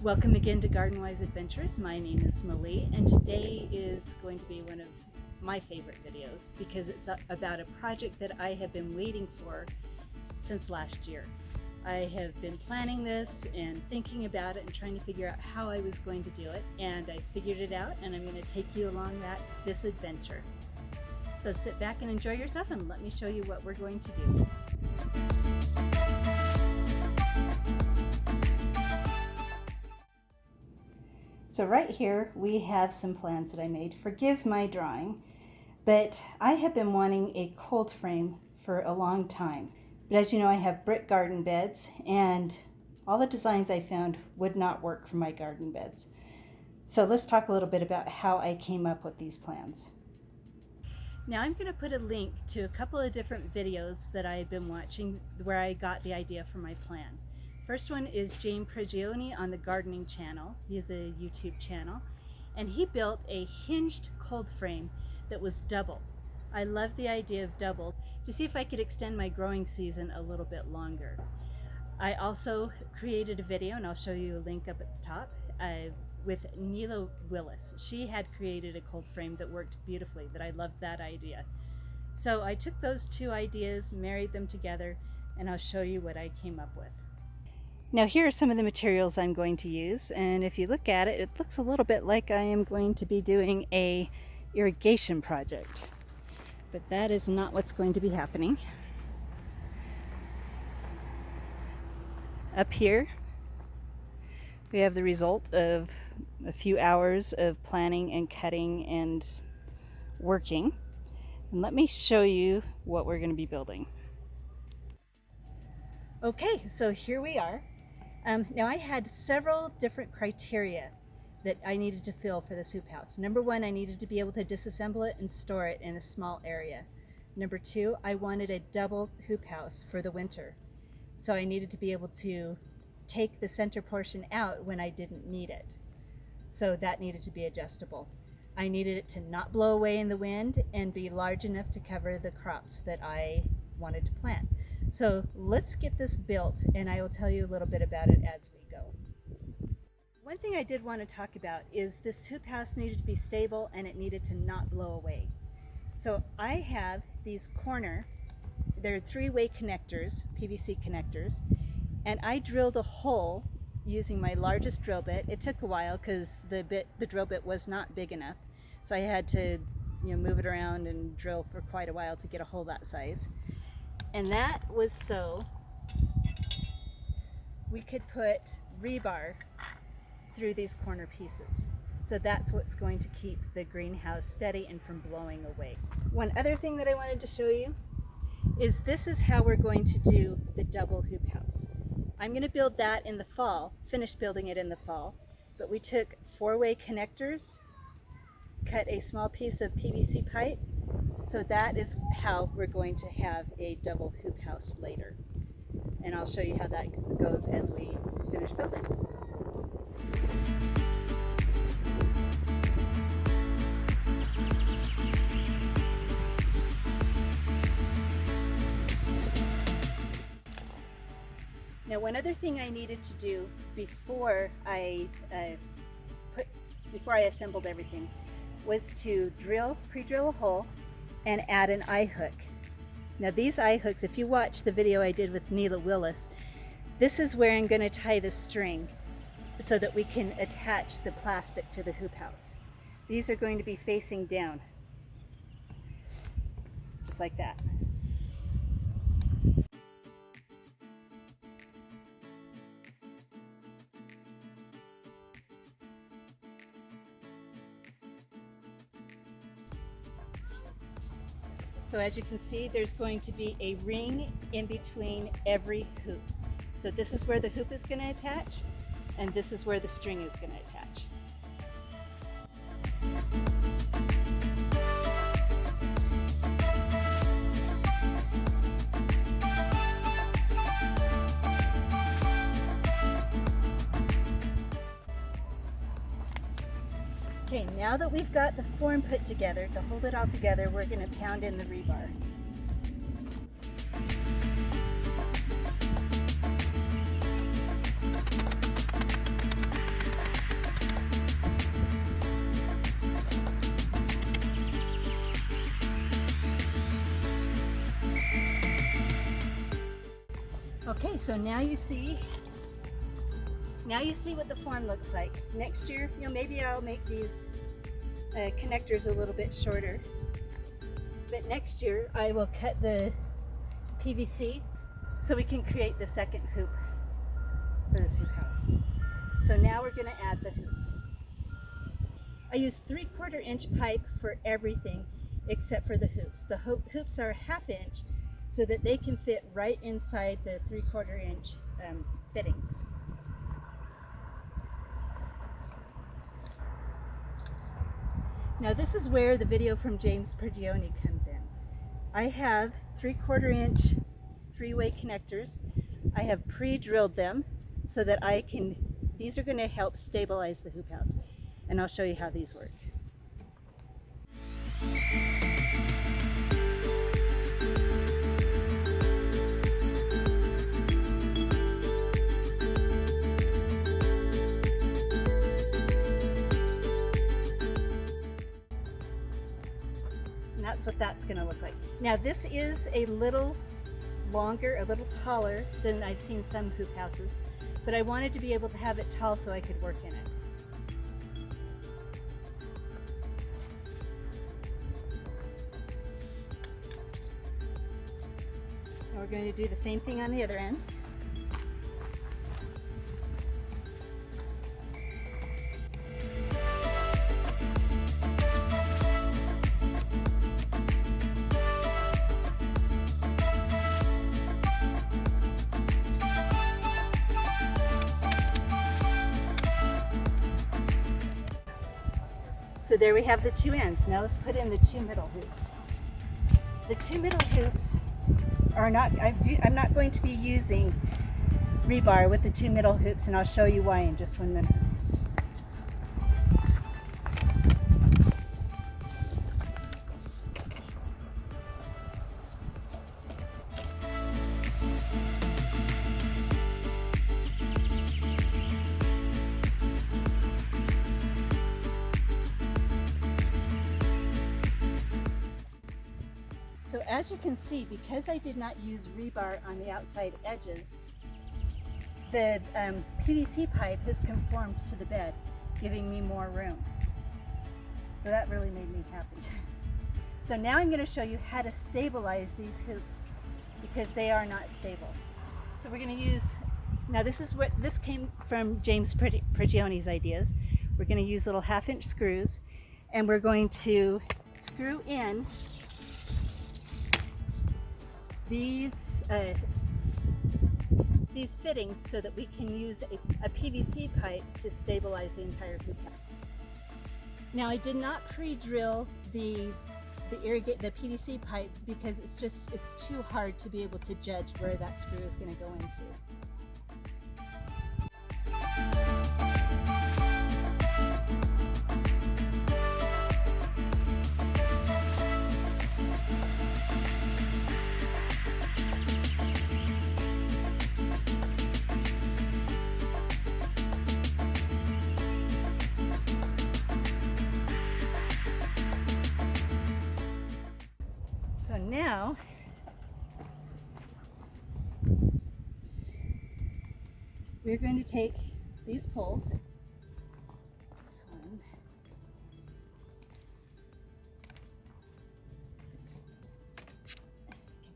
Welcome again to Garden Wise Adventures. My name is Malie, and today is going to be one of my favorite videos because it's about a project that I have been waiting for since last year. I have been planning this and thinking about it and trying to figure out how I was going to do it, and I figured it out, and I'm going to take you along this adventure. So sit back and enjoy yourself, and let me show you what we're going to do. So right here we have some plans that I made. Forgive my drawing, but I have been wanting a cold frame for a long time. But as you know, I have brick garden beds, and all the designs I found would not work for my garden beds. So let's talk a little bit about how I came up with these plans. Now I'm going to put a link to a couple of different videos that I've been watching where I got the idea for my plan. First one is James Prigioni on the gardening channel. He has a YouTube channel, and he built a hinged cold frame that was double. I love the idea of double to see if I could extend my growing season a little bit longer. I also created a video, and I'll show you a link up at the top, with Neila Willis. She had created a cold frame that worked beautifully, that I loved that idea. So I took those two ideas, married them together, and I'll show you what I came up with. Now here are some of the materials I'm going to use, and if you look at it, it looks a little bit like I am going to be doing a irrigation project, but that is not what's going to be happening. Up here we have the result of a few hours of planning and cutting and working, and let me show you what we're going to be building. Okay, so here we are. Now I had several different criteria that I needed to fill for this hoop house. Number one, I needed to be able to disassemble it and store it in a small area. Number two, I wanted a double hoop house for the winter. So I needed to be able to take the center portion out when I didn't need it. So that needed to be adjustable. I needed it to not blow away in the wind and be large enough to cover the crops that I wanted to plant. So let's get this built, and I will tell you a little bit about it as we go. One thing I did want to talk about is this hoop house needed to be stable, and it needed to not blow away. So I have these they're three-way connectors, PVC connectors, and I drilled a hole using my largest drill bit. It took a while because the drill bit was not big enough, so I had to move it around and drill for quite a while to get a hole that size. And that was so we could put rebar through these corner pieces. So that's what's going to keep the greenhouse steady and from blowing away. One other thing that I wanted to show you is this is how we're going to do the double hoop house. I'm going to build that in the fall, finish building it in the fall, but we took four-way connectors, cut a small piece of PVC pipe. So that is how we're going to have a double hoop house later. And I'll show you how that goes as we finish building. Now one other thing I needed to do before I assembled everything was to pre-drill a hole and add an eye hook. Now these eye hooks, if you watch the video I did with Neila Willis, this is where I'm going to tie the string so that we can attach the plastic to the hoop house. These are going to be facing down, just like that. So as you can see, there's going to be a ring in between every hoop. So this is where the hoop is going to attach, and this is where the string is going to attach. Okay, now that we've got the form put together, to hold it all together, we're going to pound in the rebar. Okay, so now you see what the form looks like. Next year, maybe I'll make these connectors a little bit shorter. But next year I will cut the PVC so we can create the second hoop for this hoop house. So now we're going to add the hoops. I use 3/4 inch pipe for everything except for the hoops. The hoops are 1/2 inch so that they can fit right inside the 3/4 inch fittings. Now this is where the video from James Prigioni comes in. I have 3/4 inch 3-way connectors. I have pre-drilled them so that these are going to help stabilize the hoop house. And I'll show you how these work. And that's what that's going to look like. Now this is a little longer, a little taller than I've seen some hoop houses, but I wanted to be able to have it tall so I could work in it. And we're going to do the same thing on the other end. So there we have the two ends. Now let's put in the two middle hoops. The two middle hoops are not, I'm not going to be using rebar with the two middle hoops, and I'll show you why in just 1 minute. So as you can see, because I did not use rebar on the outside edges, the PVC pipe has conformed to the bed, giving me more room. So that really made me happy. So now I'm going to show you how to stabilize these hoops because they are not stable. So we're going to use, now this came from James Prigioni's ideas. We're going to use little 1/2 inch screws, and we're going to screw in these fittings so that we can use a PVC pipe to stabilize the entire hoop house. Now I did not pre-drill the PVC pipe because it's too hard to be able to judge where that screw is going to go into. So now we're going to take these poles, this one,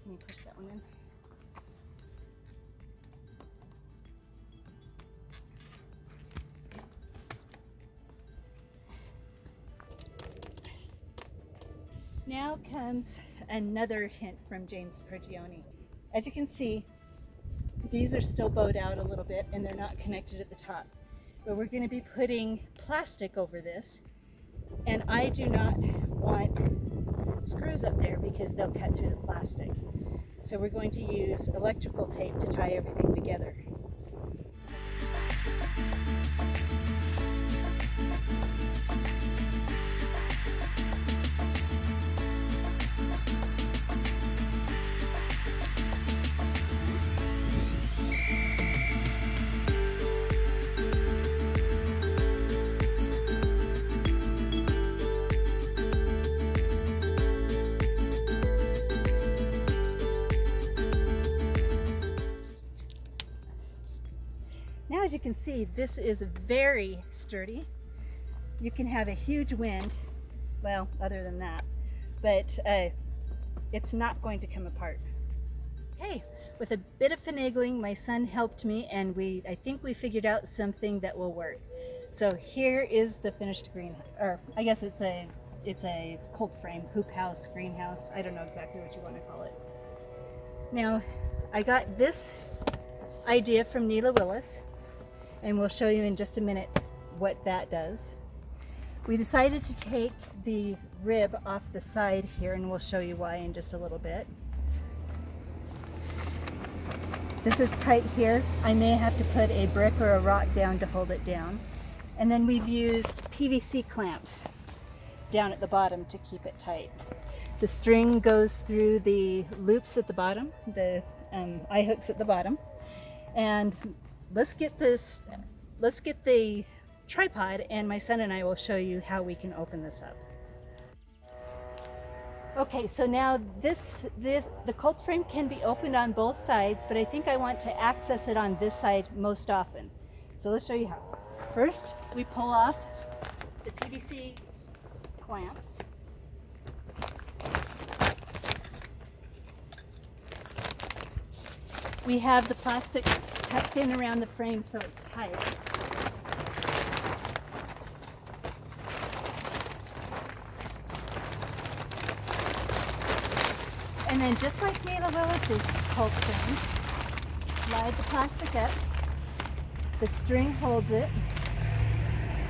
can you push that one in? Now comes another hint from James Prigioni. As you can see, these are still bowed out a little bit and they're not connected at the top. But we're going to be putting plastic over this, and I do not want screws up there because they'll cut through the plastic. So we're going to use electrical tape to tie everything together. you can see, this is very sturdy. You can have a huge wind, well, other than that, but it's not going to come apart. Okay, with a bit of finagling, my son helped me, and I think we figured out something that will work. So here is the finished greenhouse, or I guess it's a cold frame, hoop house, greenhouse. I don't know exactly what you want to call it. Now, I got this idea from Neila Willis, and we'll show you in just a minute what that does. We decided to take the rib off the side here, and we'll show you why in just a little bit. This is tight here. I may have to put a brick or a rock down to hold it down. And then we've used PVC clamps down at the bottom to keep it tight. The string goes through the loops at the bottom, the eye hooks at the bottom. And let's get the tripod, and my son and I will show you how we can open this up. Okay, so now the cold frame can be opened on both sides, but I think I want to access it on this side most often. So let's show you how. First, we pull off the PVC clamps. We have the plastic tucked in around the frame so it's tight. And then, just like Neila Willis's cold frame, slide the plastic up, the string holds it,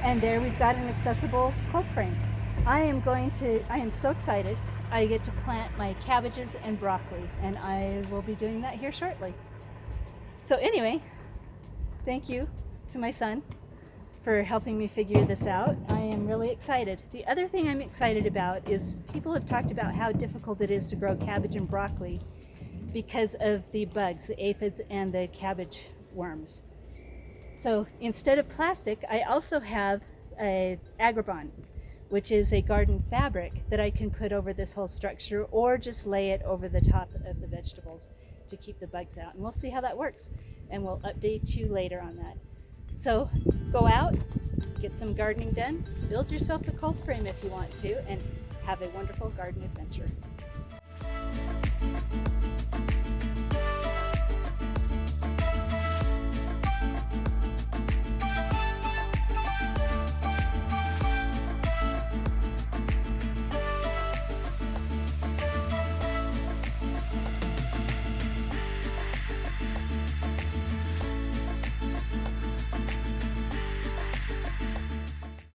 and there we've got an accessible cold frame. I am so excited. I get to plant my cabbages and broccoli, and I will be doing that here shortly. So anyway, thank you to my son for helping me figure this out. I am really excited. The other thing I'm excited about is people have talked about how difficult it is to grow cabbage and broccoli because of the bugs, the aphids and the cabbage worms. So instead of plastic, I also have a agribon, which is a garden fabric that I can put over this whole structure, or just lay it over the top of the vegetables to keep the bugs out. And we'll see how that works, and we'll update you later on that. So go out, get some gardening done, build yourself a cold frame if you want to, and have a wonderful garden adventure.